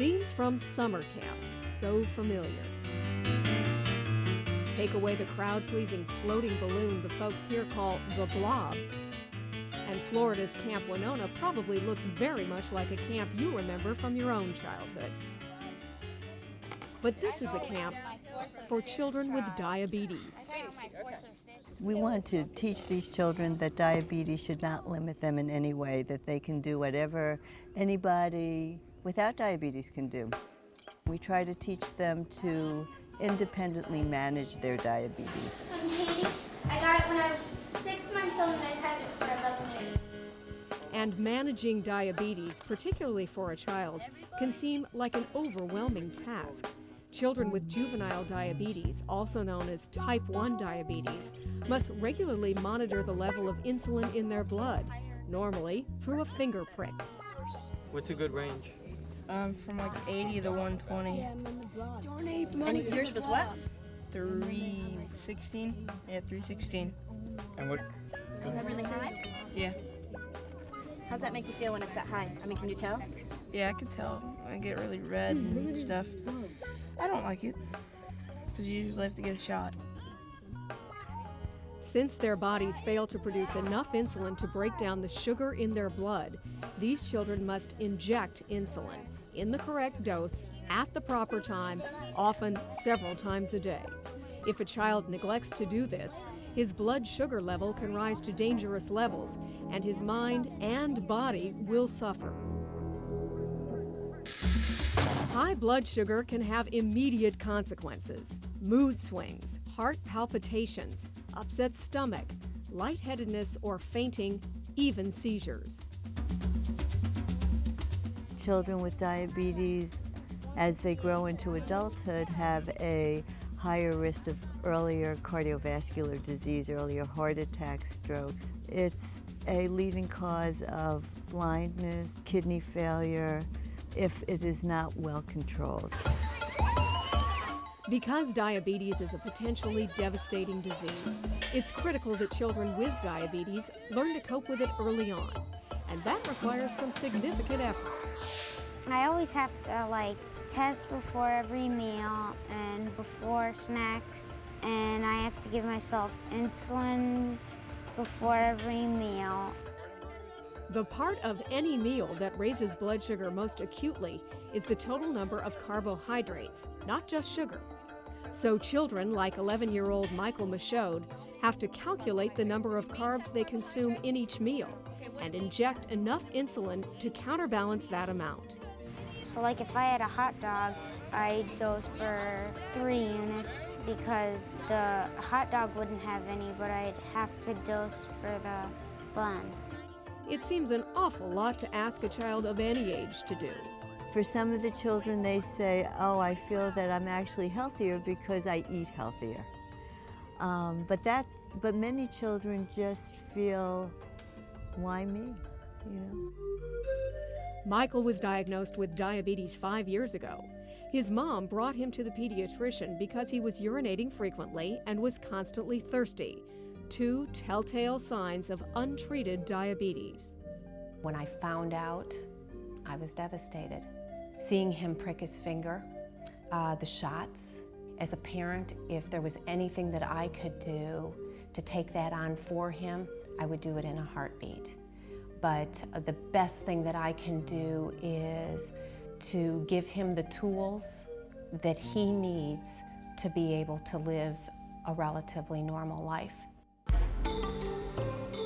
Scenes from summer camp, so familiar. Take away the crowd-pleasing floating balloon the folks here call the blob, and Florida's Camp Winona probably looks very much like a camp you remember from your own childhood. But this is a camp for children with diabetes. We want to teach these children that diabetes should not limit them in any way, that they can do whatever anybody without diabetes can do. We try to teach them to independently manage their diabetes. I'm Katie. I got it when I was 6 months old and I've had it for 11 years. And managing diabetes, particularly for a child, can seem like an overwhelming task. Children with juvenile diabetes, also known as type 1 diabetes, must regularly monitor the level of insulin in their blood, normally through a finger prick. What's a good range? From like 80 to 120. And yours was what? 316. Yeah, 316. And what? Is that really high? Yeah. How's that make you feel when it's that high? I mean, can you tell? Yeah, I can tell. I get really red and stuff. I don't like it, because you usually have to get a shot. Since their bodies fail to produce enough insulin to break down the sugar in their blood, these children must inject insulin in the correct dose at the proper time, often several times a day. If a child neglects to do this, his blood sugar level can rise to dangerous levels, and his mind and body will suffer. High blood sugar can have immediate consequences: mood swings, heart palpitations, upset stomach, lightheadedness or fainting, even seizures. Children with diabetes, as they grow into adulthood, have a higher risk of earlier cardiovascular disease, earlier heart attacks, strokes. It's a leading cause of blindness, kidney failure, if it is not well controlled. Because diabetes is a potentially devastating disease, it's critical that children with diabetes learn to cope with it early on, and that requires some significant effort. I always have to test before every meal and before snacks, and I have to give myself insulin before every meal. The part of any meal that raises blood sugar most acutely is the total number of carbohydrates, not just sugar. So children like 11-year-old Michael Michaud have to calculate the number of carbs they consume in each meal and inject enough insulin to counterbalance that amount. So if I had a hot dog, I'd dose for 3 units because the hot dog wouldn't have any, but I'd have to dose for the bun. It seems an awful lot to ask a child of any age to do. For some of the children, they say, oh, I feel that I'm actually healthier because I eat healthier. But many children just feel, why me, Michael was diagnosed with diabetes 5 years ago. His mom brought him to the pediatrician because he was urinating frequently and was constantly thirsty, 2 telltale signs of untreated diabetes. When I found out, I was devastated. Seeing him prick his finger, the shots. As a parent, if there was anything that I could do to take that on for him, I would do it in a heartbeat. But the best thing that I can do is to give him the tools that he needs to be able to live a relatively normal life.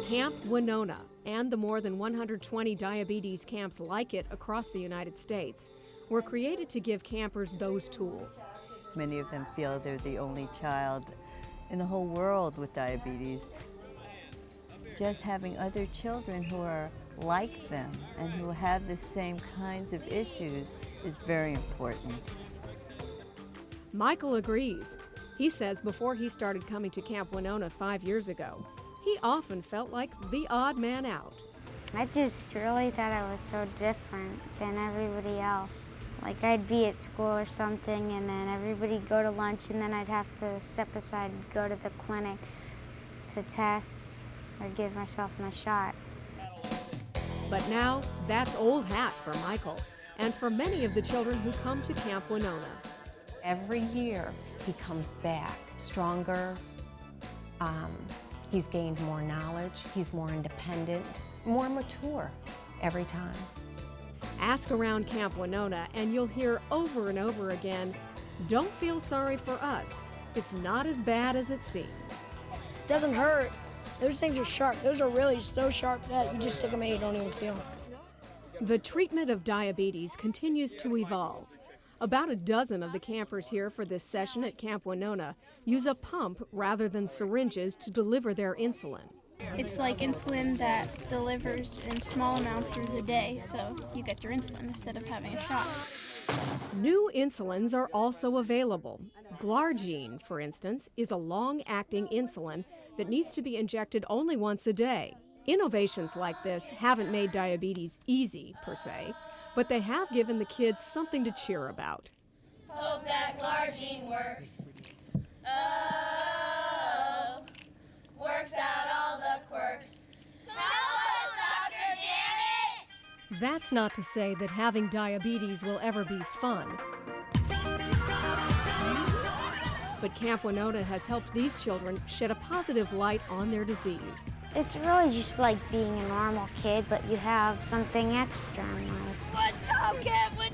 Camp Winona and the more than 120 diabetes camps like it across the United States were created to give campers those tools. Many of them feel they're the only child in the whole world with diabetes. Just having other children who are like them and who have the same kinds of issues is very important. Michael agrees. He says before he started coming to Camp Winona 5 years ago, he often felt like the odd man out. I just really thought I was so different than everybody else. I'd be at school or something and then everybody'd go to lunch and then I'd have to step aside and go to the clinic to test or give myself my shot. But now, that's old hat for Michael, and for many of the children who come to Camp Winona. Every year he comes back stronger. He's gained more knowledge, he's more independent, more mature every time. Ask around Camp Winona and you'll hear over and over again, don't feel sorry for us. It's not as bad as it seems. It doesn't hurt. Those things are sharp. Those are really so sharp that you just stick them in and you don't even feel them. The treatment of diabetes continues to evolve. About a dozen of the campers here for this session at Camp Winona use a pump rather than syringes to deliver their insulin. It's like insulin that delivers in small amounts through the day, so you get your insulin instead of having a shot. New insulins are also available. Glargine, for instance, is a long-acting insulin that needs to be injected only once a day. Innovations like this haven't made diabetes easy, per se, but they have given the kids something to cheer about. Hope that Glargine works. Oh, works out all the quirks. Help us, Dr. Janet! That's not to say that having diabetes will ever be fun. But Camp Winona has helped these children shed a positive light on their disease. It's really just like being a normal kid, but you have something extra in life. What's up, Camp Winona?